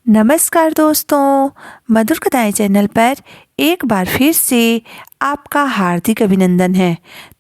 नमस्कार दोस्तों, मधुर कथाएं चैनल पर एक बार फिर से आपका हार्दिक अभिनंदन है।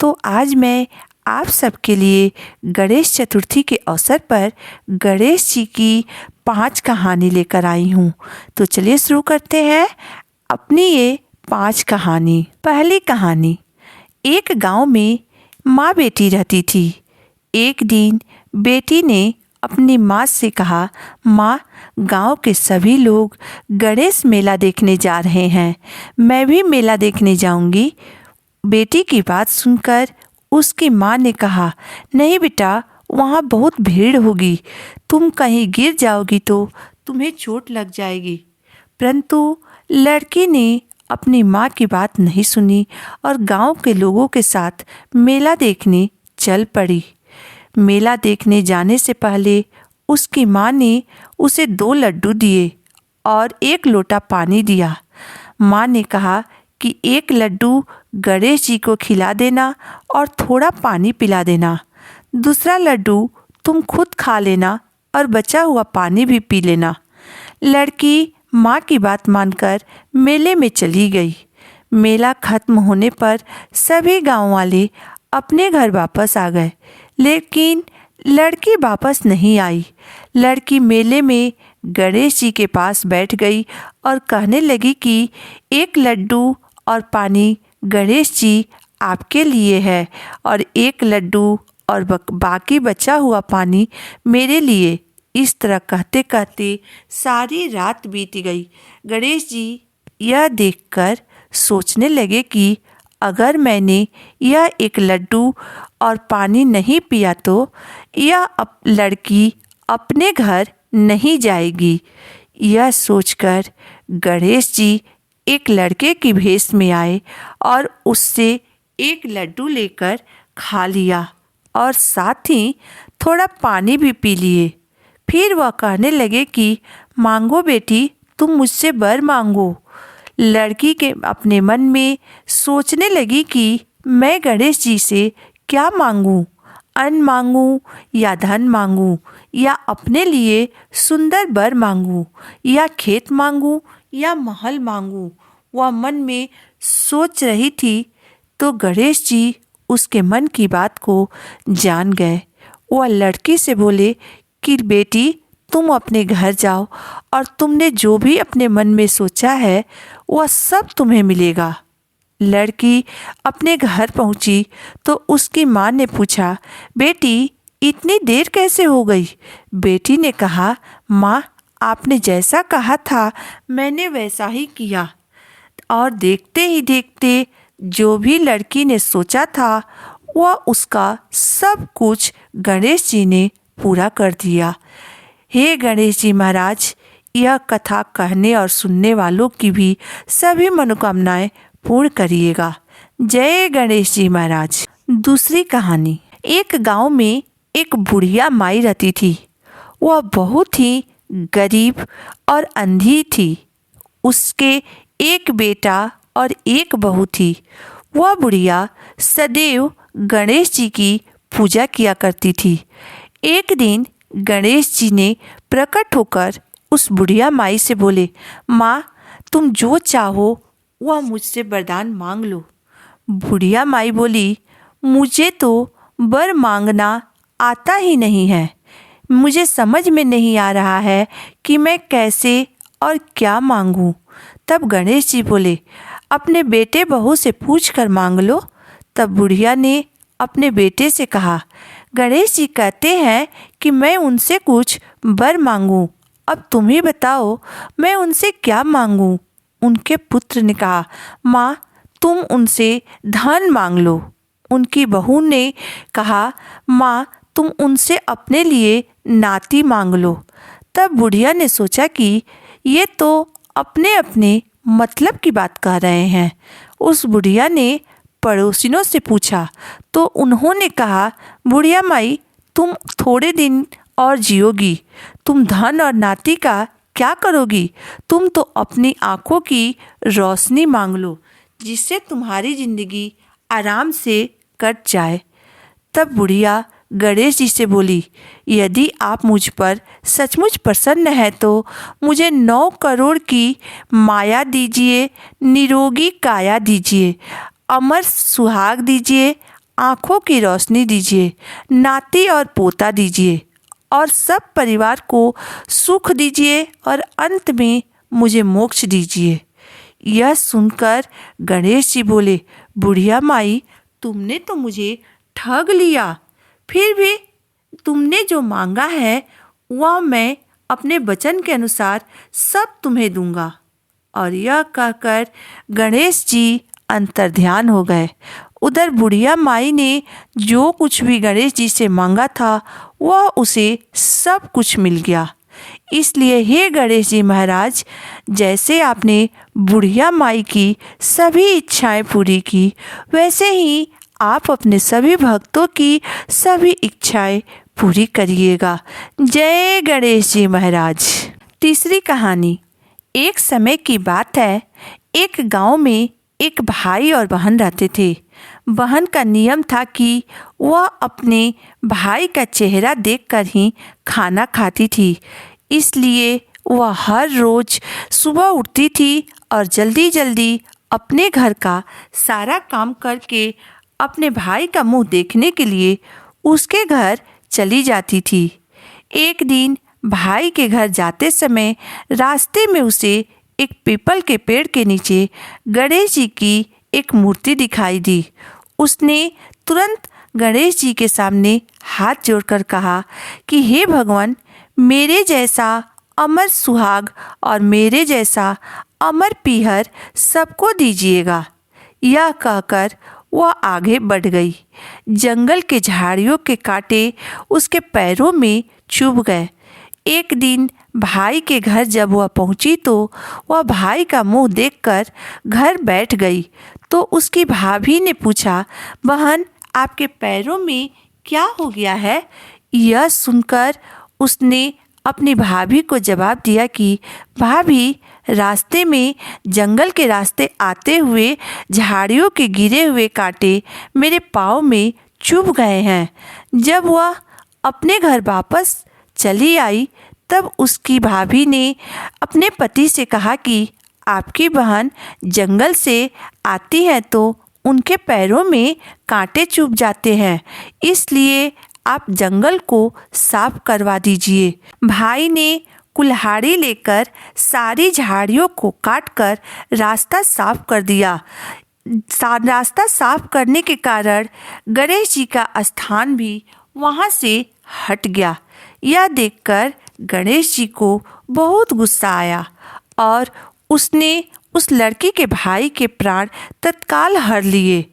तो आज मैं आप सबके लिए गणेश चतुर्थी के अवसर पर गणेश जी की 5 कहानी लेकर आई हूँ। तो चलिए शुरू करते हैं अपनी ये 5 कहानी। पहली कहानी। एक गांव में माँ बेटी रहती थी। एक दिन बेटी ने अपनी माँ से कहा, माँ, गांव के सभी लोग गणेश मेला देखने जा रहे हैं, मैं भी मेला देखने जाऊंगी। बेटी की बात सुनकर उसकी माँ ने कहा, नहीं बेटा, वहाँ बहुत भीड़ होगी, तुम कहीं गिर जाओगी तो तुम्हें चोट लग जाएगी। परंतु लड़की ने अपनी माँ की बात नहीं सुनी और गांव के लोगों के साथ मेला देखने चल पड़ी। मेला देखने जाने से पहले उसकी माँ ने उसे 2 लड्डू दिए और 1 लोटा पानी दिया। माँ ने कहा कि 1 लड्डू गणेश जी को खिला देना और थोड़ा पानी पिला देना। दूसरा लड्डू तुम खुद खा लेना और बचा हुआ पानी भी पी लेना। लड़की माँ की बात मानकर मेले में चली गई। मेला खत्म होने पर सभी गांव वाले अपने घर वापस आ गए, लेकिन लड़की वापस नहीं आई। लड़की मेले में गणेश जी के पास बैठ गई और कहने लगी कि 1 लड्डू और पानी गणेश जी आपके लिए है और 1 लड्डू और बाकी बचा हुआ पानी मेरे लिए। इस तरह कहते कहते सारी रात बीत गई। गणेश जी यह देखकर सोचने लगे कि अगर मैंने यह 1 लड्डू और पानी नहीं पिया तो यह लड़की अपने घर नहीं जाएगी। यह सोचकर गणेश जी एक लड़के की भेष में आए और उससे 1 लड्डू लेकर खा लिया और साथ ही थोड़ा पानी भी पी लिए। फिर वह कहने लगे कि मांगो बेटी, तुम मुझसे वर मांगो। लड़की के अपने मन में सोचने लगी कि मैं गणेश जी से क्या मांगूं, अन्न मांगूं या धन मांगूं या अपने लिए सुंदर वर मांगूं या खेत मांगूं या महल मांगूं। वह मन में सोच रही थी तो गणेश जी उसके मन की बात को जान गए। वह लड़की से बोले कि बेटी, तुम अपने घर जाओ और तुमने जो भी अपने मन में सोचा है वह सब तुम्हें मिलेगा। लड़की अपने घर पहुंची तो उसकी माँ ने पूछा, बेटी, इतनी देर कैसे हो गई? बेटी ने कहा, माँ, आपने जैसा कहा था मैंने वैसा ही किया और देखते ही देखते जो भी लड़की ने सोचा था वह उसका सब कुछ गणेश जी ने पूरा कर दिया। हे गणेश जी महाराज, यह कथा कहने और सुनने वालों की भी सभी मनोकामनाएं पूर्ण करिएगा। जय गणेश जी महाराज। दूसरी कहानी। एक गांव में एक बुढ़िया माई रहती थी। वह बहुत ही गरीब और अंधी थी। उसके 1 बेटा और 1 बहू थी। वह बुढ़िया सदैव गणेश जी की पूजा किया करती थी। एक दिन गणेश जी ने प्रकट होकर उस बुढ़िया माई से बोले, माँ, तुम जो चाहो वह मुझसे वरदान मांग लो। बुढ़िया माई बोली, मुझे तो वर मांगना आता ही नहीं है। मुझे समझ में नहीं आ रहा है कि मैं कैसे और क्या मांगूं। तब गणेश जी बोले, अपने बेटे बहू से पूछ कर मांग लो। तब बुढ़िया ने अपने बेटे से कहा, गणेश जी कहते हैं कि मैं उनसे कुछ वर मांगूं। अब तुम ही बताओ मैं उनसे क्या मांगूं। उनके पुत्र ने कहा, माँ, तुम उनसे धन मांग लो। उनकी बहू ने कहा, माँ, तुम उनसे अपने लिए नाती मांग लो। तब बुढ़िया ने सोचा कि ये तो अपने अपने मतलब की बात कह रहे हैं। उस बुढ़िया ने पड़ोसिनों से पूछा तो उन्होंने कहा, बुढ़िया माई, तुम थोड़े दिन और जियोगी, तुम धन और नाती का क्या करोगी? तुम तो अपनी आंखों की रोशनी मांग लो, जिससे तुम्हारी जिंदगी आराम से कट जाए। तब बुढ़िया गणेश जी से बोली, यदि आप मुझ पर सचमुच प्रसन्न हैं तो मुझे 9 करोड़ की माया दीजिए, निरोगी काया दीजिए, अमर सुहाग दीजिए, आँखों की रोशनी दीजिए, नाती और पोता दीजिए और सब परिवार को सुख दीजिए और अंत में मुझे मोक्ष दीजिए। यह सुनकर गणेश जी बोले, बुढ़िया माई, तुमने तो मुझे ठग लिया। फिर भी तुमने जो मांगा है वह मैं अपने वचन के अनुसार सब तुम्हें दूंगा। और यह कहकर गणेश जी अंतर्ध्यान हो गए। उधर बुढ़िया माई ने जो कुछ भी गणेश जी से मांगा था वह उसे सब कुछ मिल गया। इसलिए हे गणेश जी महाराज, जैसे आपने बुढ़िया माई की सभी इच्छाएं पूरी की, वैसे ही आप अपने सभी भक्तों की सभी इच्छाएं पूरी करिएगा। जय गणेश जी महाराज। तीसरी कहानी। एक समय की बात है, एक गांव में एक भाई और बहन रहते थे। बहन का नियम था कि वह अपने भाई का चेहरा देखकर ही खाना खाती थी। इसलिए वह हर रोज सुबह उठती थी और जल्दी जल्दी अपने घर का सारा काम करके अपने भाई का मुंह देखने के लिए उसके घर चली जाती थी। एक दिन भाई के घर जाते समय रास्ते में उसे एक पीपल के पेड़ के नीचे गणेश जी की एक मूर्ति दिखाई दी। उसने तुरंत गणेश जी के सामने हाथ जोड़कर कहा कि हे भगवान, मेरे जैसा अमर सुहाग और मेरे जैसा अमर पीहर सबको दीजिएगा। यह कहकर वह आगे बढ़ गई। जंगल के झाड़ियों के कांटे उसके पैरों में चुभ गए। एक दिन भाई के घर जब वह पहुंची तो वह भाई का मुंह देखकर घर बैठ गई। तो उसकी भाभी ने पूछा, बहन, आपके पैरों में क्या हो गया है? यह सुनकर उसने अपनी भाभी को जवाब दिया कि भाभी, रास्ते में जंगल के रास्ते आते हुए झाड़ियों के गिरे हुए कांटे मेरे पाँव में चुभ गए हैं। जब वह अपने घर वापस चली आई तब उसकी भाभी ने अपने पति से कहा कि आपकी बहन जंगल से आती है तो उनके पैरों में कांटे चुभ जाते हैं, इसलिए आप जंगल को साफ करवा दीजिए। भाई ने कुल्हाड़ी लेकर सारी झाड़ियों को काटकर रास्ता साफ कर दिया। रास्ता साफ करने के कारण गणेश जी का स्थान भी वहाँ से हट गया। यह देखकर गणेश जी को बहुत गुस्सा आया और उसने उस लड़की के भाई के प्राण तत्काल हर लिए।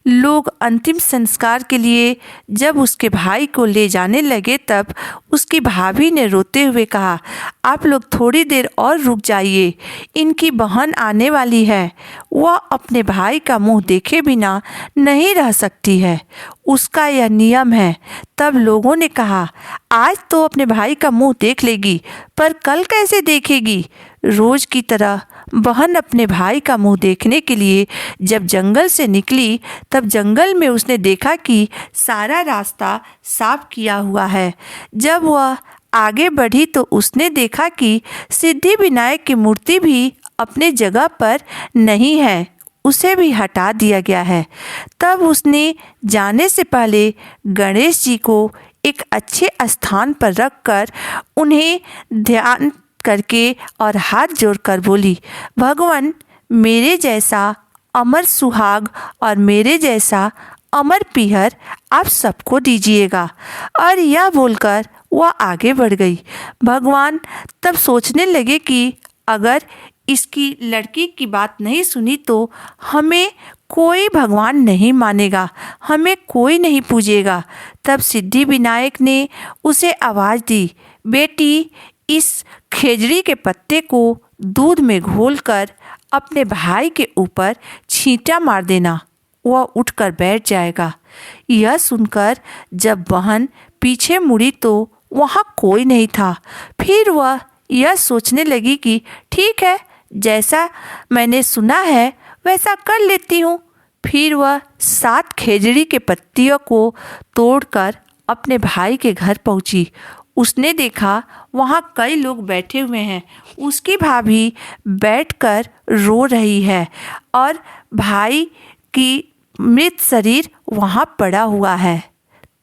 लोग अंतिम संस्कार के लिए जब उसके भाई को ले जाने लगे तब उसकी भाभी ने रोते हुए कहा, आप लोग थोड़ी देर और रुक जाइए, इनकी बहन आने वाली है। वह अपने भाई का मुंह देखे बिना नहीं रह सकती है, उसका यह नियम है। तब लोगों ने कहा, आज तो अपने भाई का मुंह देख लेगी, पर कल कैसे देखेगी? रोज की तरह बहन अपने भाई का मुंह देखने के लिए जब जंगल से निकली तब जंगल में उसने देखा कि सारा रास्ता साफ किया हुआ है। जब वह आगे बढ़ी तो उसने देखा कि सिद्धि विनायक की मूर्ति भी अपने जगह पर नहीं है, उसे भी हटा दिया गया है। तब उसने जाने से पहले गणेश जी को एक अच्छे स्थान पर रखकर उन्हें ध्यान करके और हाथ जोड़कर बोली, भगवान, मेरे जैसा अमर सुहाग और मेरे जैसा अमर पीहर आप सबको दीजिएगा। और यह बोलकर वह आगे बढ़ गई। भगवान तब सोचने लगे कि अगर इसकी लड़की की बात नहीं सुनी तो हमें कोई भगवान नहीं मानेगा, हमें कोई नहीं पूजेगा। तब सिद्धि विनायक ने उसे आवाज़ दी, बेटी, इस खेजड़ी के पत्ते को दूध में घोलकर अपने भाई के ऊपर छींटा मार देना, वह उठकर बैठ जाएगा। यह सुनकर जब बहन पीछे मुड़ी तो वहाँ कोई नहीं था। फिर वह यह सोचने लगी कि ठीक है, जैसा मैंने सुना है वैसा कर लेती हूँ। फिर वह 7 खेजड़ी के पत्तियों को तोड़कर अपने भाई के घर पहुंची। उसने देखा वहाँ कई लोग बैठे हुए हैं। उसकी भाभी बैठकर रो रही है और भाई की मृत शरीर वहाँ पड़ा हुआ है।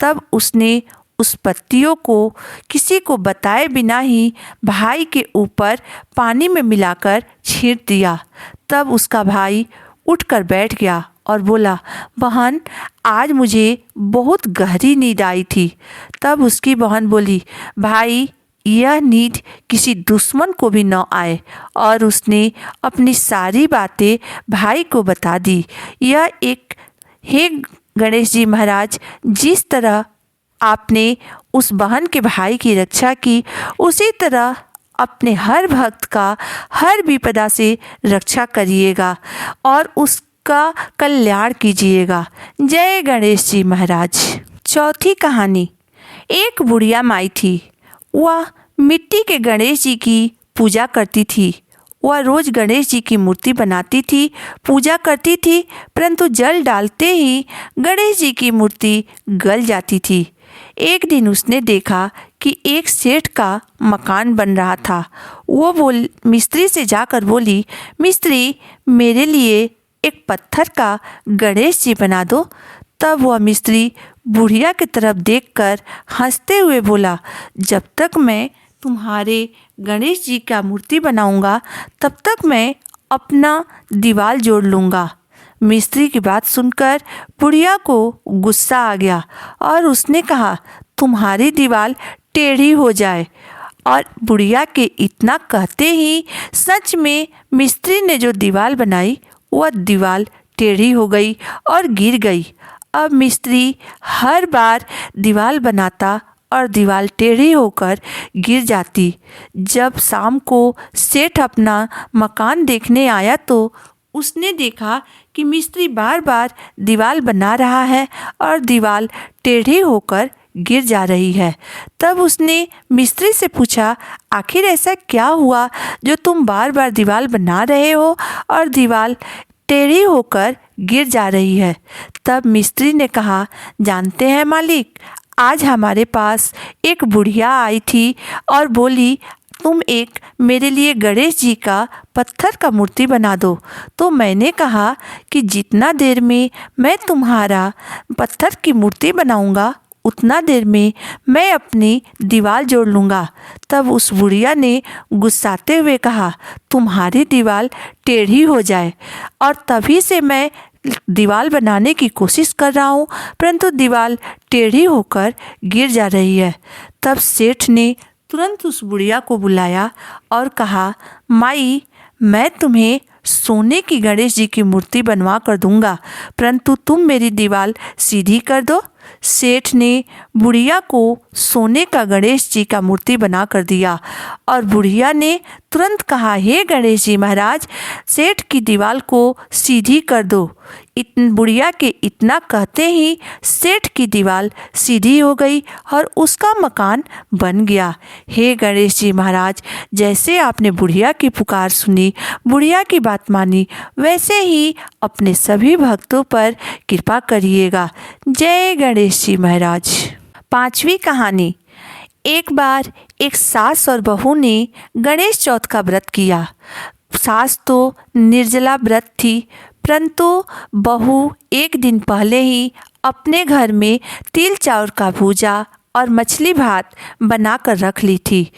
तब उसने उस पत्तियों को किसी को बताए बिना ही भाई के ऊपर पानी में मिलाकर छींट दिया। तब उसका भाई उठकर बैठ गया और बोला, बहन, आज मुझे बहुत गहरी नींद आई थी। तब उसकी बहन बोली, भाई, यह नींद किसी दुश्मन को भी न आए। और उसने अपनी सारी बातें भाई को बता दी। यह एक, हे गणेश जी महाराज, जिस तरह आपने उस बहन के भाई की रक्षा की, उसी तरह अपने हर भक्त का हर विपदा से रक्षा करिएगा और उसका कल्याण कीजिएगा। जय गणेश जी महाराज। चौथी कहानी। एक बुढ़िया माई थी। वह मिट्टी के गणेश जी की पूजा करती थी। वह रोज गणेश जी की मूर्ति बनाती थी, पूजा करती थी, परंतु जल डालते ही गणेश जी की मूर्ति गल जाती थी। एक दिन उसने देखा कि एक सेठ का मकान बन रहा था। वो मिस्त्री से जाकर बोली, मिस्त्री, मेरे लिए एक पत्थर का गणेश जी बना दो। तब वह मिस्त्री बुढ़िया की तरफ देखकर हंसते हुए बोला, जब तक मैं तुम्हारे गणेश जी का मूर्ति बनाऊंगा तब तक मैं अपना दीवार जोड़ लूँगा। मिस्त्री की बात सुनकर बुढ़िया को गुस्सा आ गया और उसने कहा, तुम्हारी दीवार टेढ़ी हो जाए। और बुढ़िया के इतना कहते ही सच में मिस्त्री ने जो दीवार बनाई वह दीवार टेढ़ी हो गई और गिर गई। अब मिस्त्री हर बार दीवार बनाता और दीवार टेढ़ी होकर गिर जाती। जब शाम को सेठ अपना मकान देखने आया तो उसने देखा कि मिस्त्री बार बार दीवार बना रहा है और दीवार टेढ़ी होकर गिर जा रही है। तब उसने मिस्त्री से पूछा, आखिर ऐसा क्या हुआ जो तुम बार बार दीवार बना रहे हो और दीवार टेढ़ी होकर गिर जा रही है? तब मिस्त्री ने कहा, जानते हैं मालिक, आज हमारे पास एक बुढ़िया आई थी और बोली, तुम एक मेरे लिए गणेश जी का पत्थर का मूर्ति बना दो। तो मैंने कहा कि जितना देर में मैं तुम्हारा पत्थर की मूर्ति बनाऊंगा उतना देर में मैं अपनी दीवार जोड़ लूँगा। तब उस बुढ़िया ने गुस्साते हुए कहा, तुम्हारी दीवार टेढ़ी हो जाए, और तभी से मैं दीवार बनाने की कोशिश कर रहा हूँ, परंतु दीवार टेढ़ी होकर गिर जा रही है। तब सेठ ने तुरंत उस बुढ़िया को बुलाया और कहा, माई, मैं तुम्हें सोने की गणेश जी की मूर्ति बनवा कर दूंगा, परंतु तुम मेरी दीवार सीधी कर दो। सेठ ने बुढ़िया को सोने का गणेश जी का मूर्ति बना कर दिया और बुढ़िया ने तुरंत कहा, हे गणेश जी महाराज, सेठ की दीवार को सीधी कर दो। बुढ़िया के इतना कहते ही सेठ की दीवार सीधी हो गई और उसका मकान बन गया। हे गणेश जी महाराज, जैसे आपने बुढ़िया की पुकार सुनी, बुढ़िया की बात मानी, वैसे ही अपने सभी भक्तों पर कृपा करिएगा। जय गणेश जी महाराज। पांचवी कहानी। एक बार एक सास और बहू ने गणेश चौथ का व्रत किया। सास तो निर्जला व्रत थी, परंतु बहू एक दिन पहले ही अपने घर में तिल चाउर का भूजा और मछली भात बनाकर रख ली थी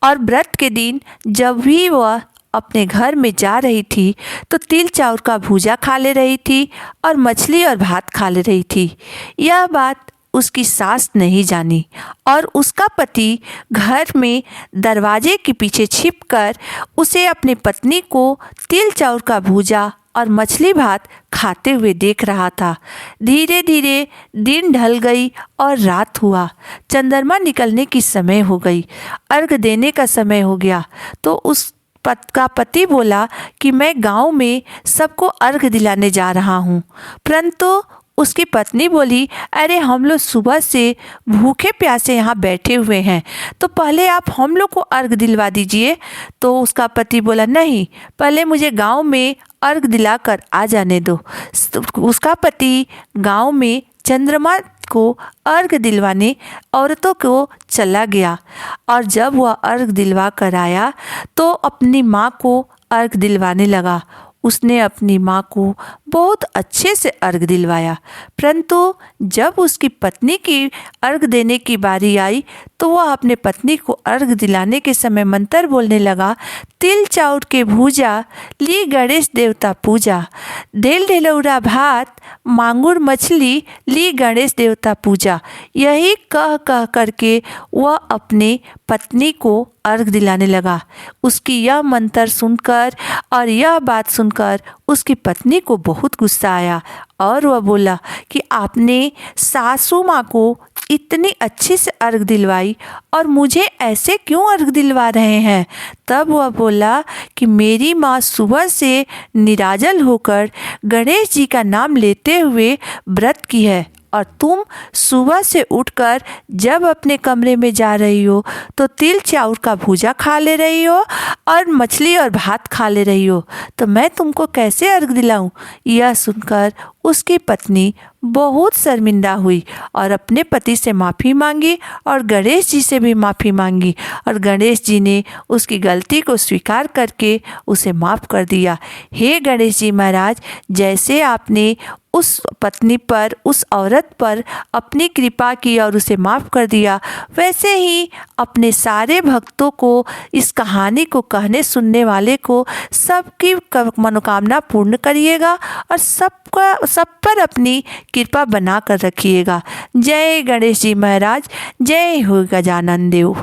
और व्रत के दिन जब भी वह अपने घर में जा रही थी तो तिल चाउर का भूजा खा ले रही थी और मछली और भात खा ले रही थी। यह बात उसकी सास नहीं जानी और उसका पति घर में दरवाजे के पीछे छिपकर उसे अपनी पत्नी को तिल चाउर का भूजा और मछली भात खाते हुए देख रहा था। धीरे धीरे दिन ढल गई और रात हुआ। चंद्रमा निकलने की समय हो गई, अर्घ देने का समय हो गया। तो उस का पति बोला कि मैं गांव में सबको अर्घ दिलाने जा रहा हूँ, परंतु उसकी पत्नी बोली, अरे हम लोग सुबह से भूखे प्यासे यहाँ बैठे हुए हैं, तो पहले आप हम लोग को अर्घ दिलवा दीजिए। तो उसका पति बोला, नहीं, पहले मुझे गांव में अर्घ दिलाकर आ जाने दो। उसका पति गांव में चंद्रमा को अर्घ दिलवाने औरतों को चला गया। और जब वह अर्घ दिलवा कर आया तो अपनी माँ को अर्घ दिलवाने लगा। उसने अपनी माँ को बहुत अच्छे से अर्घ दिलवाया, परंतु जब उसकी पत्नी की अर्घ देने की बारी आई तो वह अपने पत्नी को अर्घ दिलाने के समय मंत्र बोलने लगा, तिल चाउर के भूजा ली गणेश देवता पूजा, देल ढेलौरा भात मांगुर मछली ली गणेश देवता पूजा। यही कह कह करके वह अपने पत्नी को अर्घ दिलाने लगा। उसकी यह मंत्र सुनकर और यह बात सुनकर उसकी पत्नी को बहुत गुस्सा आया और वह बोला कि आपने सासू माँ को इतनी अच्छी से अर्घ दिलवाई और मुझे ऐसे क्यों अर्घ दिलवा रहे हैं। तब वह बोला कि मेरी माँ सुबह से निराजल होकर गणेश जी का नाम लेते हुए व्रत की है और तुम सुबह से उठकर जब अपने कमरे में जा रही हो तो तिल चाउर का भूजा खा ले रही हो और मछली और भात खा ले रही हो, तो मैं तुमको कैसे अर्घ दिलाऊं। यह सुनकर उसकी पत्नी बहुत शर्मिंदा हुई और अपने पति से माफ़ी मांगी और गणेश जी से भी माफ़ी मांगी और गणेश जी ने उसकी गलती को स्वीकार करके उसे माफ़ कर दिया। हे गणेश जी महाराज, जैसे आपने उस पत्नी पर, उस औरत पर अपनी कृपा की और उसे माफ़ कर दिया, वैसे ही अपने सारे भक्तों को, इस कहानी को कहने सुनने वाले को सबकी मनोकामना पूर्ण करिएगा और सब पर अपनी कृपा बना कर रखिएगा। जय गणेश जी महाराज, जय हो गजानन देव।